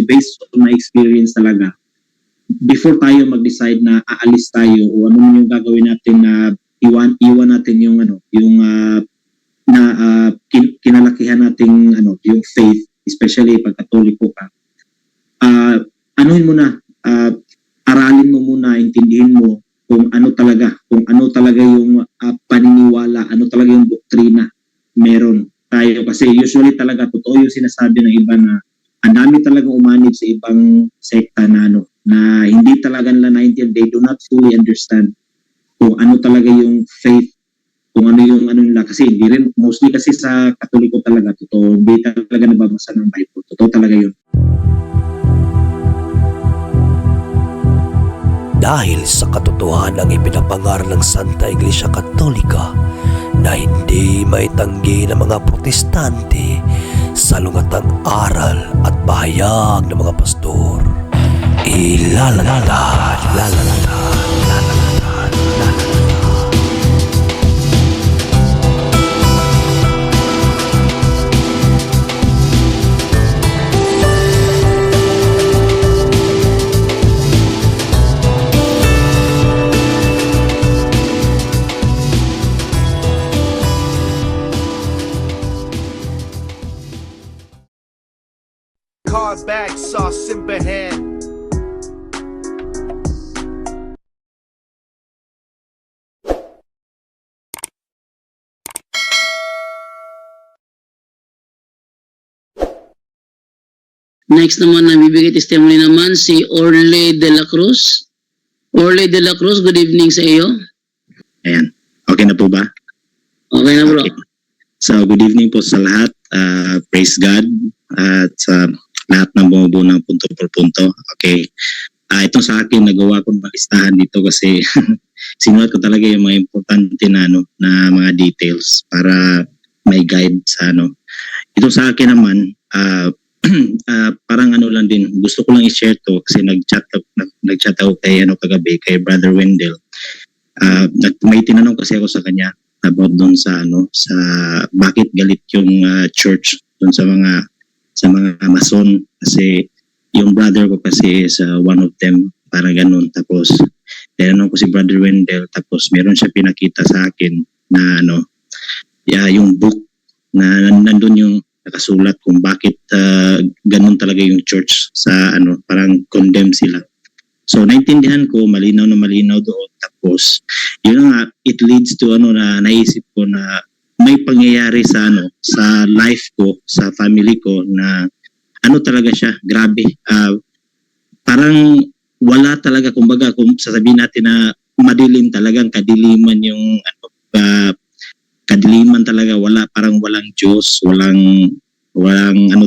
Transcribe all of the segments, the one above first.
based on my experience talaga, before tayo mag-decide na aalis tayo o ano man yung gagawin natin na iwan natin yung kinalakihan nating yung faith, especially pag Katoliko ka. Anuhin mo na, aralin mo muna, intindihin mo kung ano talaga yung paniniwala, ano talaga yung doktrina meron tayo. Kasi usually talaga totoo yung sinasabi ng iba na ang dami talagang umanib sa ibang sekta na na hindi talaga nila naintindihan, they do not fully understand kung ano talaga yung faith, kung ano yung nila. Kasi hindi rin, mostly kasi sa Katoliko talaga, totoo, hindi talaga nababasa ng Bible. Totoo talaga yun. Dahil sa katotohanan ng ipinapangaral ng Santa Iglesia Katolika na hindi maitanggi ng mga protestante sa lungatang aral at bahayag ng mga pastor. Bag sauce in hand. Next naman na bibigay testimony naman si Orle de la Cruz. Orle de la Cruz, good evening sa iyo. Ayan. Okay na po ba? Okay na bro. Okay. So, good evening po sa lahat. Praise God. At sa lahat ng bumubuo ng punto por punto. Okay. Ito sa akin, nagawa ko ng listahan dito kasi sinulat ko talaga yung mga importante na mga details para may guide sa Ito sa akin naman, parang lang din, gusto ko lang i-share to kasi nag-chat ako kay kagabi, kay Brother Wendell. May tinanong kasi ako sa kanya about doon sa sa bakit galit yung church doon sa mga Mason, kasi yung brother ko kasi is one of them, parang ganun. Tapos tinanong ko si Brother Wendell, tapos meron siya pinakita sa akin na yung book na nandun yung nakasulat kung bakit ganun talaga yung church sa parang condemn sila. So naintindihan ko, malinaw na malinaw doon. Tapos yun nga, it leads to na naisip ko na may pangyayari sa sa life ko, sa family ko na talaga siya, grabe. Parang wala talaga, kumbaga kung sasabihin natin na madilim talagang kadiliman yung kadiliman talaga, parang walang Diyos, walang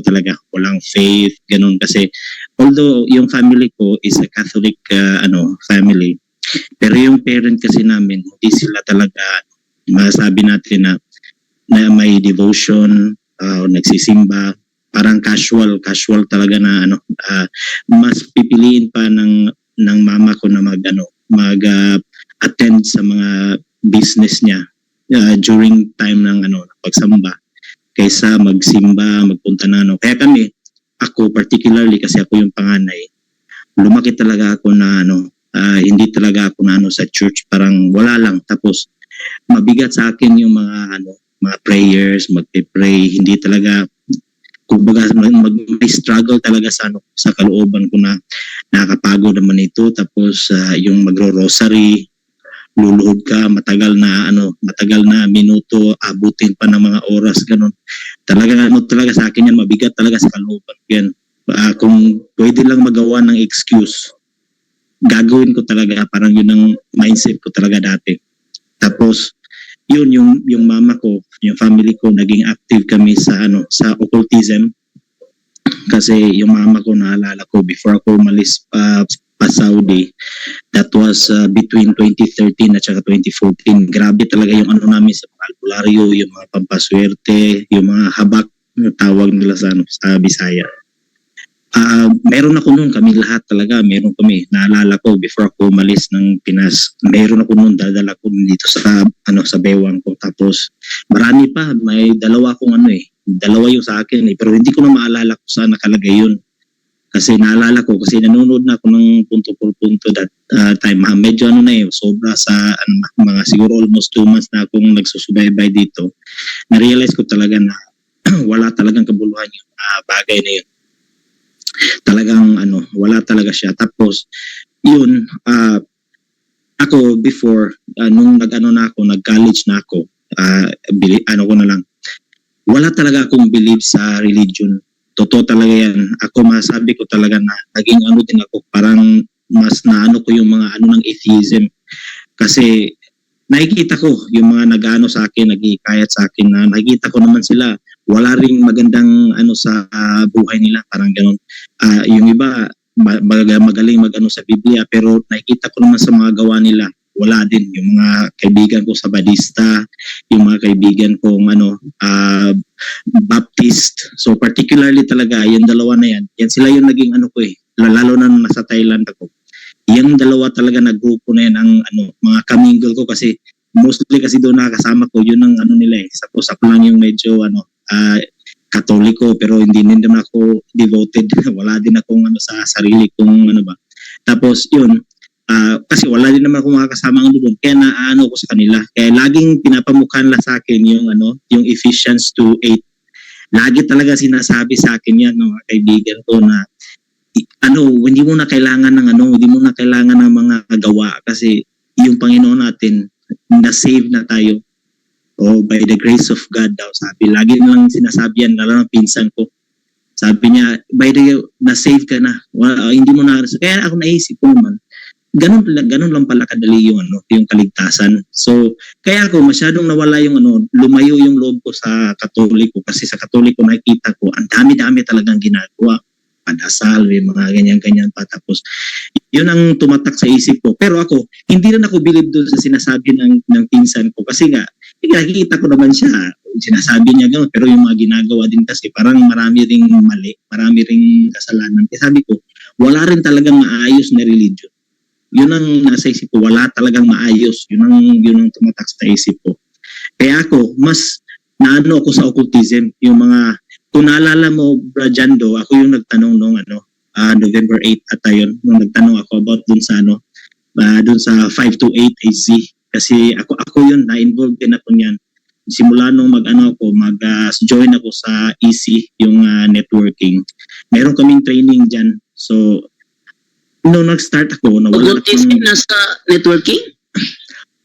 talaga, walang faith, ganun. Kasi although yung family ko is a Catholic family, pero yung parent kasi namin, hindi sila talaga masabi natin na may devotion, nagsisimba, parang casual talaga na mas pipiliin pa ng mama ko na attend sa mga business niya during time ng pagsamba kaysa magsimba, magpunta na Kaya kami, ako particularly kasi ako yung panganay, lumaki talaga ako na hindi talaga ako na sa church, parang wala lang. Tapos mabigat sa akin yung mga prayers, magpe-pray, hindi talaga, kumbaga may struggle talaga sa kalooban ko na nakakapagod naman ito. Tapos yung magro-rosary, luluhod ka, matagal na minuto, abutin pa ng mga oras, ganun. Talaga sa akin yan, mabigat talaga sa kalooban yan. Kung pwede lang magawa ng excuse, gagawin ko talaga, parang yun ang mindset ko talaga dati. Tapos yun yung mama ko, yung family ko, naging active kami sa occultism. Kasi yung mama ko, naalala ko before ako umalis pa Saudi, that was between 2013 at saka 2014. Grabe talaga yung namin sa albularyo, yung mga pampaswerte, yung mga habak na tawag nila sa Bisaya. Meron ako noon, kami lahat talaga, meron kami. Naalala ko before ako umalis ng Pinas, meron ako noon, dadala ko dito sa sa bewang ko. Tapos marami pa, may dalawa akong dalawa yung sa akin pero hindi ko na maalala kung saan nakalagay yun. Kasi naalala ko, kasi nanonood na ako ng punto por punto that time. Medyo sobra sa mga siguro almost 2 months na akong nagsusubaybay dito. Na-realize ko talaga na wala talagang kabuluhan yung bagay na yun. Talagang wala talaga siya. Tapos, yun, ako before, nung nag-college na ako, ko na lang, wala talaga akong believe sa religion. Totoo talaga yan. Ako masabi ko talaga na naging din ako, parang mas ko yung mga ng atheism. Kasi nakikita ko yung mga nag-ano sa akin, nag-iikayat sa akin na nakikita ko naman sila, wala ring magandang sa buhay nila, parang ganun. Yung iba, magaling sa Biblia, pero nakikita ko naman sa mga gawa nila, wala din. Yung mga kaibigan ko sa Badista, yung mga kaibigan kong Baptist. So particularly talaga, yung dalawa na yan sila yung naging ko lalo na nasa Thailand ako. Yung dalawa talaga na grupo na yan ang mga kamingle ko, kasi mostly kasi doon nakakasama ko, yun ang nila Tapos ako lang yung medyo Katoliko, pero hindi naman ako devoted. Wala din akong sa sarili kong ba. Tapos yun, kasi wala din naman akong makakasama doon, kaya naano ko sa kanila. Kaya laging pinapamukhaan lang sa akin yung yung Ephesians 2:8. Lagi talaga sinasabi sa akin yan, mga kaibigan ko, na hindi mo na kailangan ng hindi mo na kailangan ng mga gawa, kasi yung Panginoon natin, na-save na tayo. By the grace of God daw, sabi. Lagi lang sinasabi yan, lalo ng pinsan ko. Sabi niya, na-save ka na. Hindi mo na, kaya ako naisip ko naman, ganun lang pala kadali yung yung kaligtasan. So kaya ako masyadong nawala yung lumayo yung loob ko sa Katoliko, kasi sa Katoliko nakikita ko ang dami-dami talagang ginagawa, padasal, may mga ganyan-ganyan pa. Tapos yun ang tumatak sa isip ko. Pero ako hindi rin ako believe doon sa sinasabi ng pinsan ko, kasi nga nakikita ko naman siya, sinasabi niya gano'n, pero yung mga ginagawa din kasi parang marami ring mali, marami ring kasalanan. Kaya sabi ko, wala rin talagang maayos na religion. Yun ang nasa isip ko, wala talagang maayos. Yun ang tumatak sa isip ko. Kaya ako, mas naano ako sa occultism. Yung mga, kung naalala mo, Brajando, ako yung nagtanong nung November 8 at yun, nung nagtanong ako about dun sa dun sa 528 AZ. Kasi ako yun, na-involved din ako niyan. Simula nung mag-join ako sa EC, yung networking. Meron kaming training dyan. So, nung nag-start ako, nawala Occultism nasa networking?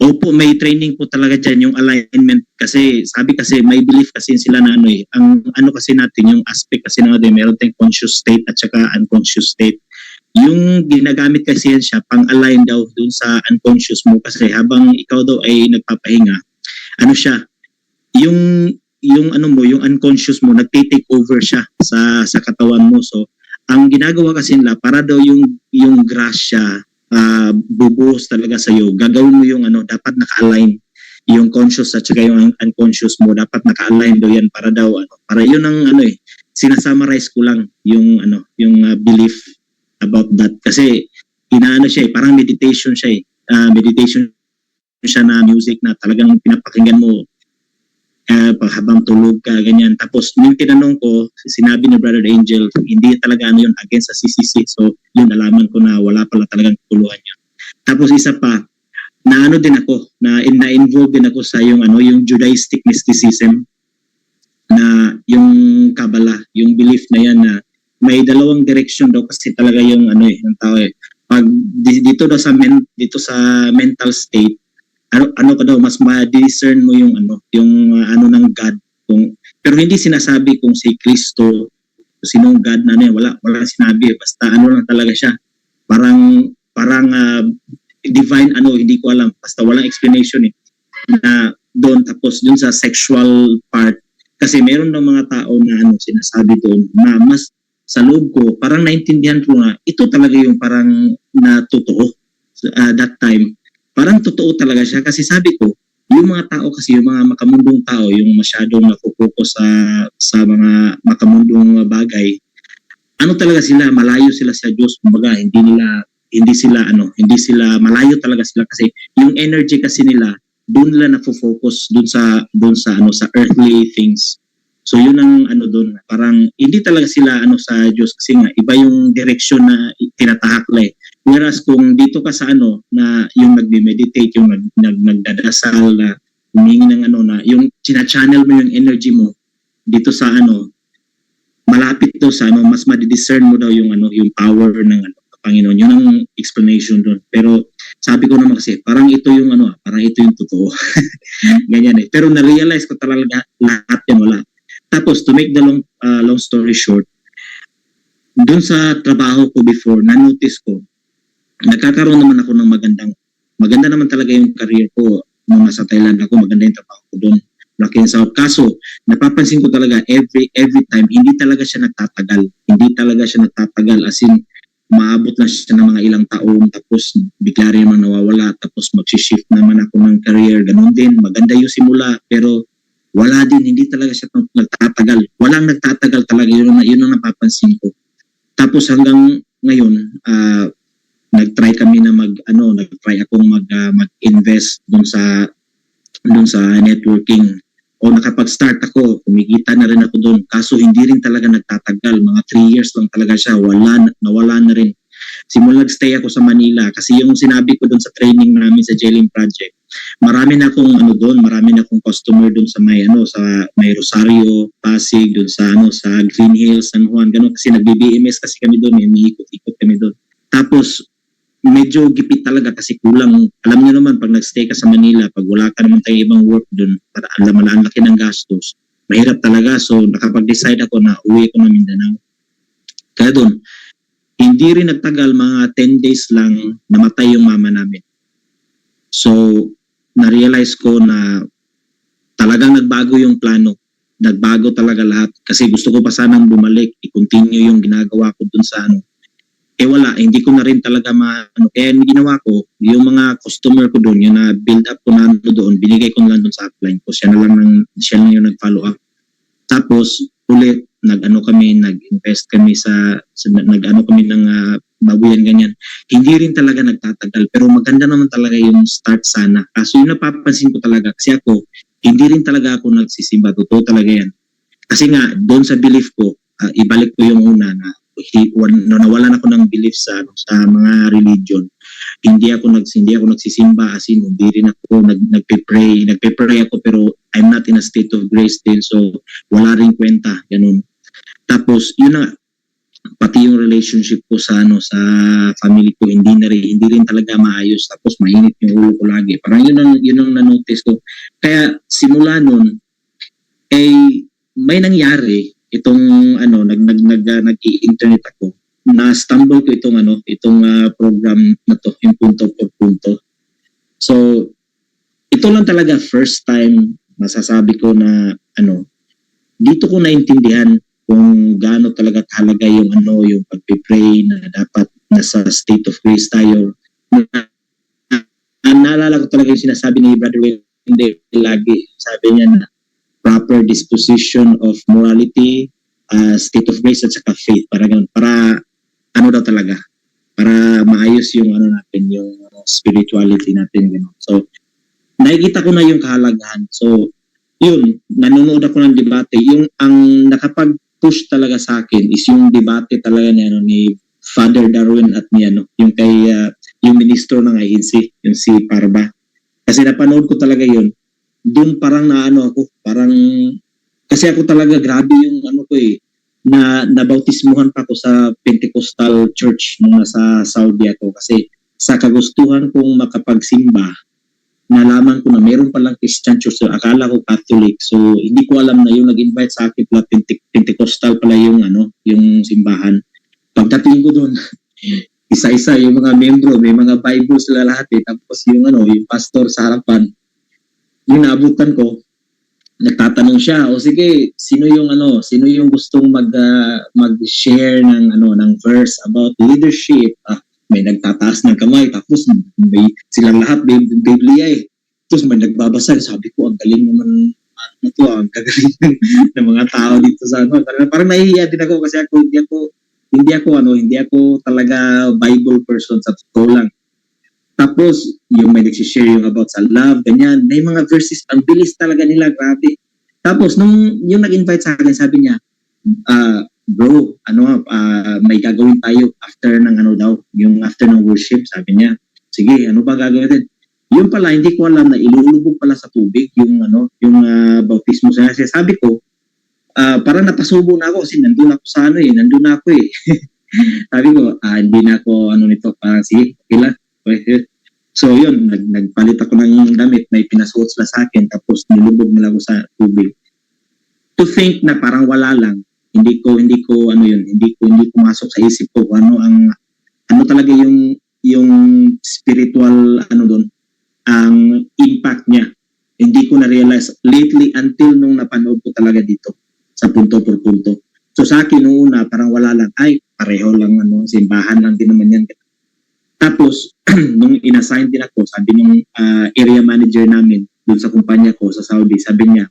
Opo, may training po talaga dyan, yung alignment. Kasi, may belief kasi sila na ang kasi natin, yung aspect kasi natin, meron tayong conscious state at saka unconscious state. Yung ginagamit kasi yan siya, pang-align daw dun sa unconscious mo, kasi habang ikaw daw ay nagpapahinga, siya, yung yung unconscious mo, nagtitake over siya sa katawan mo. So, ang ginagawa kasi nila, para daw yung grasya bubuhos talaga sa iyo, gagawin mo yung dapat naka-align yung conscious at saka yung unconscious mo, dapat naka-align daw yan para daw para yun ang sinasummarize ko lang yung belief about that, kasi siya parang meditation siya meditation siya na music na talagang pinapakinggan mo habang tulog ka, ganyan. Tapos yung tinanong ko, sinabi ni Brother Angel, hindi talaga yun against sa CCC. So yun, nalaman ko na wala pala talagang tutuluhan yun. Tapos isa pa, din ako, na-involve din ako sa yung Judaistic mysticism, na yung Kabbalah, yung belief na yan na may dalawang direction daw kasi talaga yung yung tao Pag dito daw sa mental state, ka daw, mas ma-discern mo yung ng God, pero hindi sinasabi kung si Kristo, sinong God na wala sinabi, basta lang talaga siya, parang divine hindi ko alam, basta walang explanation na doon. Tapos doon sa sexual part, kasi meron ng mga tao na sinasabi doon na mas sa loob ko, parang naintindihan ko na ito talaga yung parang na totoo that time. Parang totoo talaga siya, kasi sabi ko, yung mga tao kasi, yung mga makamundong tao, yung masyadong nakupokus sa mga makamundong bagay, talaga sila, malayo sila sa Diyos. Kumbaga, hindi sila malayo talaga sila, kasi yung energy kasi nila, doon nila na-focus doon sa earthly things. So yun ang ano doon, parang hindi talaga sila ano sa Diyos kasi nga iba yung direksyon na tinatahak nila eh. Whereas kung dito ka sa ano na yung nagme-meditate, yung nagdadasal na humingi ng ano na yung china-channel mo yung energy mo dito sa ano, malapit to sa ano, mas ma-discern mo daw yung ano, yung power ng ano, Panginoon. Yun ang explanation doon. Pero sabi ko naman kasi, parang ito yung ano, parang ito yung totoo. Ganyan eh. Pero na-realize ko talaga lahat yan wala. Tapos, to make the long story short, doon sa trabaho ko before, na-notice ko, nagkakaroon naman ako ng maganda naman talaga yung career ko nung nasa Thailand ako, maganda yung trabaho ko doon. Laki sa kaso, napapansin ko talaga every time, hindi talaga siya nagtatagal. Hindi talaga siya nagtatagal as in, maabot lang siya ng mga ilang taon tapos bigla rin naman nawawala tapos mag-shift naman ako ng career. Ganun din, maganda yung simula pero wala din, hindi talaga siya nagtatagal. Walang nagtatagal talaga, yun ang napapansin ko. Tapos hanggang ngayon, nag-try kami na nag-try akong mag-invest dun sa networking. O nakapag-start ako, kumikita na rin ako doon. Kaso hindi rin talaga nagtatagal. Mga 3 years lang talaga siya. Nawala na rin. Simula nag-stay ako sa Manila kasi yung sinabi ko doon sa training namin sa Jailing Project, marami na akong customer doon sa may Rosario, Pasig, doon sa Green Hills, San Juan, gano'n kasi nag-BBMS kasi kami doon, umiikot-ikot kami doon. Tapos medyo gipit talaga kasi kulang. Alam niyo naman pag nag-stay ka sa Manila, pag wala ka naman tayong ibang work doon, para alam ang laki ng gastos, mahirap talaga. So nakapag-decide ako na uwi ko na Mindanao. Kaya doon, hindi rin nagtagal, mga 10 days lang namatay yung mama namin. So na-realize ko na talagang nagbago yung plano. Nagbago talaga lahat kasi gusto ko pa sanang bumalik, i-continue yung ginagawa ko dun sa wala, hindi ko na rin talaga kaya yung ginawa ko, yung mga customer ko doon, yung na-build up ko na doon, binigay ko na lang doon sa upline ko, siya lang yung nag-follow up. Tapos, ulit, nag-invest kami kami ng babuyan ganyan. Hindi rin talaga nagtatagal, pero maganda naman talaga yung start sana. Kaso yung napapansin ko talaga, kasi ako, hindi rin talaga ako nagsisimba, totoo talaga yan. Kasi nga, doon sa belief ko, ibalik ko yung una na nawalan ako ng belief sa mga religion. Hindi ako nagsisimba, as in hindi rin ako nagpe-pray ako pero I'm not in a state of grace din, so wala rin kwenta, ganun. Tapos yun na, pati yung relationship ko sa family ko hindi rin talaga maayos, tapos mainit yung ulo ko lagi. Parang yun ang na-notice ko. Kaya simula nun may nangyari itong nag-i-internet ako, na-stumble ko itong program na to, yung punto por punto. So ito lang talaga first time masasabi ko na dito ko naintindihan kung gaano talaga kahalaga yung pagpe-pray, na dapat nasa state of grace tayo. Naalala ko talaga yung sinasabi ni Brother Will, hindi lagi sabi niya na proper disposition of morality, state of grace at saka faith, para ganun, para daw talaga, para maayos yung natin, yung spirituality natin, ganun. So nakikita ko na yung kahalagahan. So yun, nanonood ako ng debate. Yung ang nakapag-push talaga sa akin is yung debate talaga ni Father Darwin at ni yung kay yung ministro ng INC, yung si Parba. Kasi napanood ko talaga yun. Doon parang ako, parang kasi ako talaga grabe yung na nabautismuhan pa ako sa Pentecostal church nung nasa Saudi ako, kasi sa kagustuhan kong makapagsimba, nalaman ko na mayroon palang Christian church. So akala ko Catholic, so hindi ko alam na yung nag-invite sa akin pala Pentecostal pala yung yung simbahan. Pagdating ko doon, isa-isa yung mga membro, may mga Bible sila lahat tapos yung yung pastor sa harapan, yung naabutan ko, nagtatanong siya, o sige, sino yung gustong mag-share ng verse about leadership. May nagtataas ng kamay, tapos may silang lahat may Biblia Tapos may nagbabasa, sabi ko, ang galing naman ang gagaling ng mga tao dito sa Parang nahihiya din ako kasi hindi ako talaga Bible person, sa totoo lang. Tapos, yung may nagsishare yung about sa love, ganyan. May mga verses, ang bilis talaga nila, grabe. Tapos yung nag-invite sa akin, sabi niya, bro, may gagawin tayo after ng daw, yung after ng worship, sabi niya. Sige, ano ba gagawin natin? Yung pala, hindi ko alam na ilulubog pala sa tubig yung bautismo. Kasi sabi ko, parang napasubo na ako kasi nandun ako sa nandun ako eh. Sabi ko, hindi na ako nito, sige, okay lang. Okay. So yun, nagpalit ako ng damit, may pinasuot sila sa akin, tapos nilubog nila ako sa tubig. To think na parang wala lang, hindi ko pumasok sa isip ko kung ano talaga yung spiritual doon, ang impact niya. Hindi ko na-realize lately until nung napanood ko talaga dito sa punto por punto. So sa akin nung una, parang wala lang, pareho lang simbahan lang din naman yan. Tapos, nung inassign din ako, sabi ng area manager namin dun sa kumpanya ko sa Saudi, sabi niya,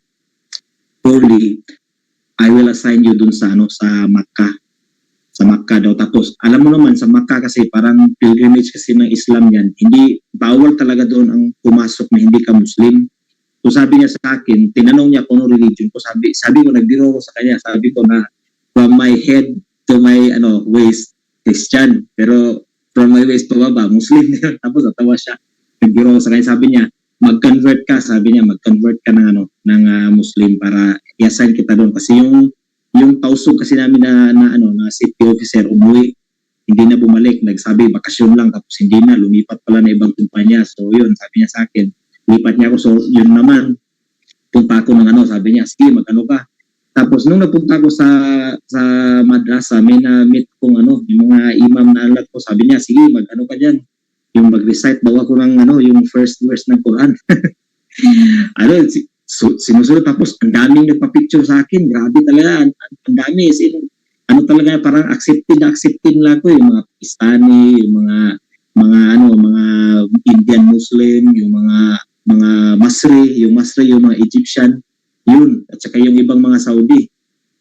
Paulie, I will assign you dun sa Makkah. Sa Makkah daw. Tapos, alam mo naman, sa Makkah kasi parang pilgrimage kasi ng Islam yan. Hindi, bawal talaga doon ang pumasok na hindi ka Muslim. So sabi niya sa akin, tinanong niya kung ano religion ko. Sabi ko, nagbiro ko sa kanya. Sabi ko na, from my head to my waist, Christian. Pero, from my waist to baba, Muslim. Tapos natawa siya. Nagbiro ko sa kanya. Sabi niya, mag-convert ka ng Muslim para i-assign kita doon. Kasi yung tausog kasi namin na safety officer umuwi, hindi na bumalik, nagsabi bakasyon lang, tapos hindi na, lumipat pala na ibang kumpanya. So yun, sabi niya sa akin, lipat niya ako. So yun naman, punta ako ng sabi niya, sige, mag-ano ka. Tapos nung napunta ko sa madrasa, may na-meet kong yung mga imam na alat ko, sabi niya, sige, mag-ano ka dyan. Yung mag-recite daw ako ng yung first verse ng Quran. Sinusunod, tapos ang daming nagpa-picture sa akin, grabe talaga, ang dami, talaga, parang accepted nila ko, yung mga Pakistani, yung mga Indian Muslim, yung mga Masri, yung mga Egyptian, yun, at saka yung ibang mga Saudi.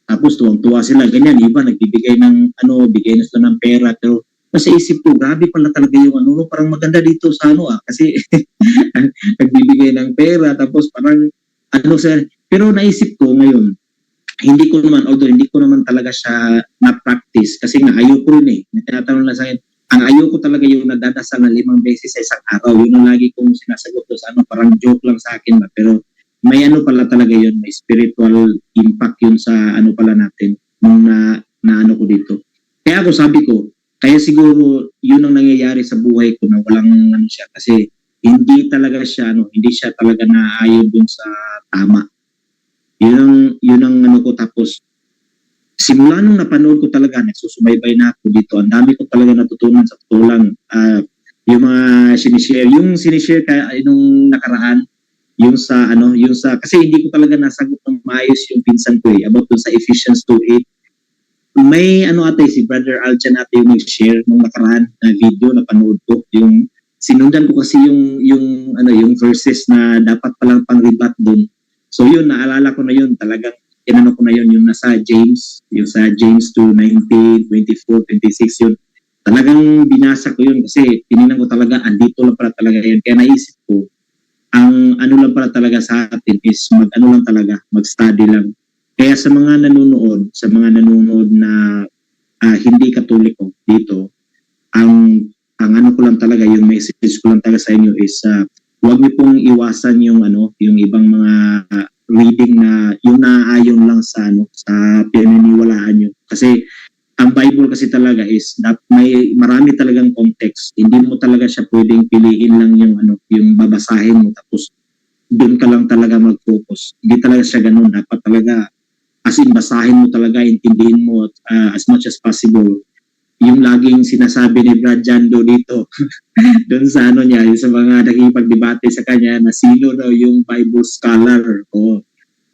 Tapos tuwang-tuwa sila, ganyan, iba nagbibigay ng bigay na sila ng pera, pero sa isip ko, grabe pala talaga yung parang maganda dito sa kasi nagbibigay ng pera, tapos parang pero naisip ko ngayon, hindi ko naman talaga siya na-practice kasi nga ayoko rin tinatanong lang sa akin, ang ayoko talaga yung nadadasal na 5 beses sa isang araw, yun ang lagi kong sinasagot to sa parang joke lang sa akin ba, pero may pala talaga yun, may spiritual impact yun sa pala natin nung na ko dito. Kaya ako sabi ko, kaya siguro yun ang nangyayari sa buhay ko na walang siya kasi hindi talaga siya hindi siya talaga naayon dun sa tama. Yun ang ko. Tapos simula nung napanood ko talaga, nagsusubaybay na ako dito. Ang dami ko talaga natutunan sa totoo lang. Yung mga sinishare kaya nung nakaraan, yung sa kasi hindi ko talaga nasagot ng maayos yung pinsan ko about dun sa Ephesians 2:8. May si Brother Aljan yung nag-share nung nakaraan na video na panood ko, yung sinundan ko kasi yung verses na dapat palang pang-rebat doon. So yun, naalala ko na yun, talagang tinanong ko na yun, yung nasa James, yung sa James 2:19, 24, 26 yun. Talagang binasa ko yun kasi tinignan ko talaga, andito lang pala talaga yun. Kaya naisip ko, ang lang pala talaga sa atin is mag-study lang. Kaya sa mga nanonood na hindi Katoliko dito, ang ko lang talaga, yung message ko lang talaga sa inyo is huwag niyo pong iwasan yung ibang mga reading na yung naaayon lang sa pinaniniwalaan niyo. Kasi ang Bible kasi talaga is may marami talagang context. Hindi mo talaga siya pwedeng piliin lang yung babasahin mo tapos doon ka lang talaga mag-focus. Hindi talaga siya ganun. Dapat talaga as in basahin mo talaga, intindihin mo as much as possible. Yung laging sinasabi ni Brad Jando dito doon sa niya, yung sa mga nakikipagdebate sa kanya na sino daw yung Bible scholar o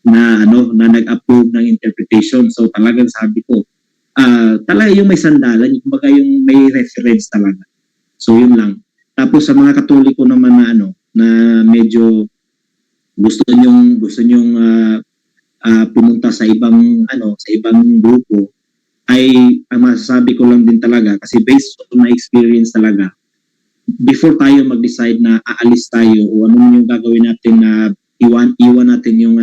na nag-approve ng interpretation. So talagang sabi ko, talaga yung may sandalan, kumbaga yung may reference talaga. So yun lang. Tapos sa mga Katoliko naman na medyo gusto nyong pumunta sa ibang grupo, ay ang masasabi ko lang din talaga kasi based on my experience talaga, before tayo mag-decide na aalis tayo o ano yung gagawin natin na iwan natin yung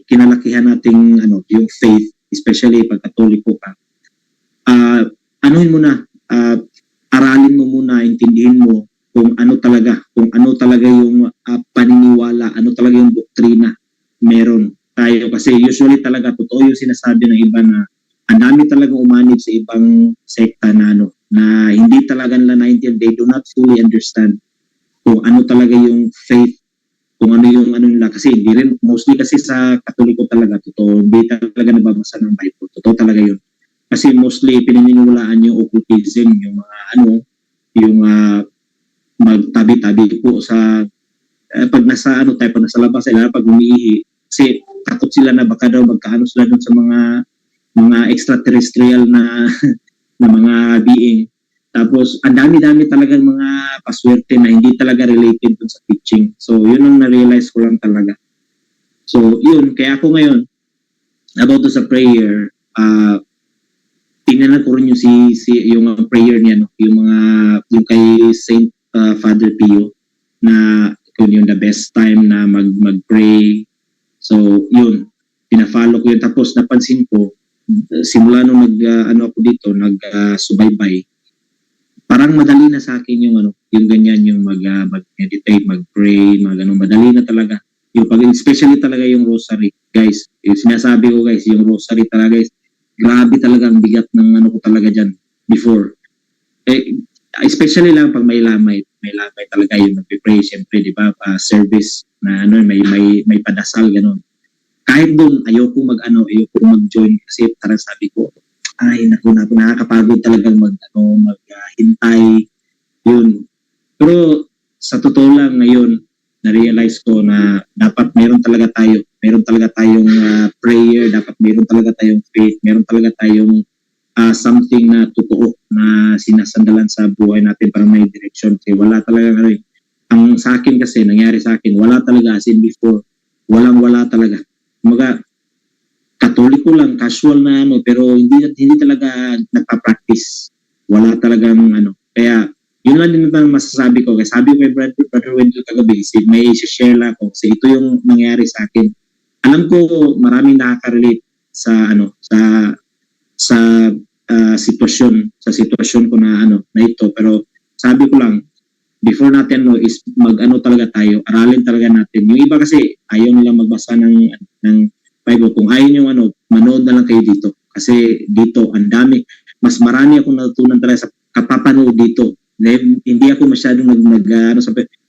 kinalakihan nating yung faith, especially pag Katoliko ka. Anuhin mo na, aralin mo muna, intindihin mo kung ano talaga yung paniniwala, ano talaga yung doktrina meron tayo. Kasi usually talaga totoo yung sinasabi ng iba na ang dami talagang umanib sa ibang sekta na na hindi talaga nila naintindihan, they do not fully understand kung ano talaga yung faith, kung ano yung nila. Kasi hindi rin, mostly kasi sa Katoliko talaga, totoo, hindi talaga nababasa ng Bible. Totoo talaga yun. Kasi mostly pinaniniwalaan yung occultism, yung mga yung magtabi-tabi po sa pag nasa pag nasa labas sila, pag umiihi, kasi takot sila na baka daw magkaano sila dun sa mga extraterrestrial na na mga being. Tapos ang dami-dami talagang mga paswerte na hindi talaga related dun sa teaching. So yun ang na-realize ko lang talaga. So yun, kaya ako ngayon about sa prayer, tingnan ko rin yung prayer niya, yung kay Saint Father Pio na kung yung the best time na mag-pray. So yun, pina-follow ko yun. Tapos napansin ko simula nung ako dito, subaybay, parang madali na sa akin yung ganyan, yung mag-meditate, mag-pray, madali na talaga. Yung especially talaga yung rosary, guys. Yung sinasabi ko, guys, yung rosary talaga, guys, grabe talaga ang bigat ng ko talaga dyan before. Especially lang pag may lamay talaga yung mag-pray, syempre, di ba, service na may padasal, ganun. Kahit doon, ayoko mag-join kasi parang sabi ko, ay, nakakapagod talagang maghintay, yun. Pero sa totoo lang ngayon, na-realize ko na dapat meron talaga tayong prayer, dapat meron talaga tayong faith, meron talaga tayong something na totoo na sinasandalan sa buhay natin para may direction. Kasi wala talaga, ang sa akin kasi, nangyari sa akin, wala talaga, as in before, wala talaga. Kumaga, Katoliko lang, casual na pero hindi talaga nagpa-practice. Wala talagang Kaya, yun lang din ang masasabi ko. Kasi sabi ko kay Brother Wendell kagabi, may share lang ako. Kasi ito yung nangyari sa akin. Alam ko, maraming nakaka-relate sa sitwasyon ko na ito. Pero sabi ko lang, before natin is talaga tayo, aralin talaga natin. Yung iba kasi ayaw nilang magbasa ng Bible. Kung ayaw nyo manood na lang kayo dito. Kasi dito, ang dami. Mas marami akong natutunan talaga sa kapapanood dito. Hindi ako masyadong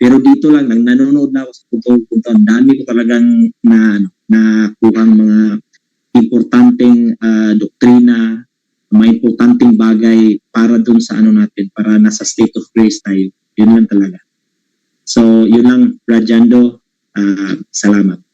pero dito lang, nanonood na ako sa punto. Ang dami ko talagang nakuhang mga importanteng doktrina, mga importanteng bagay para dun sa natin, para nasa state of grace tayo. Yun lang talaga. So, yun lang, Brad Jando. Salamat.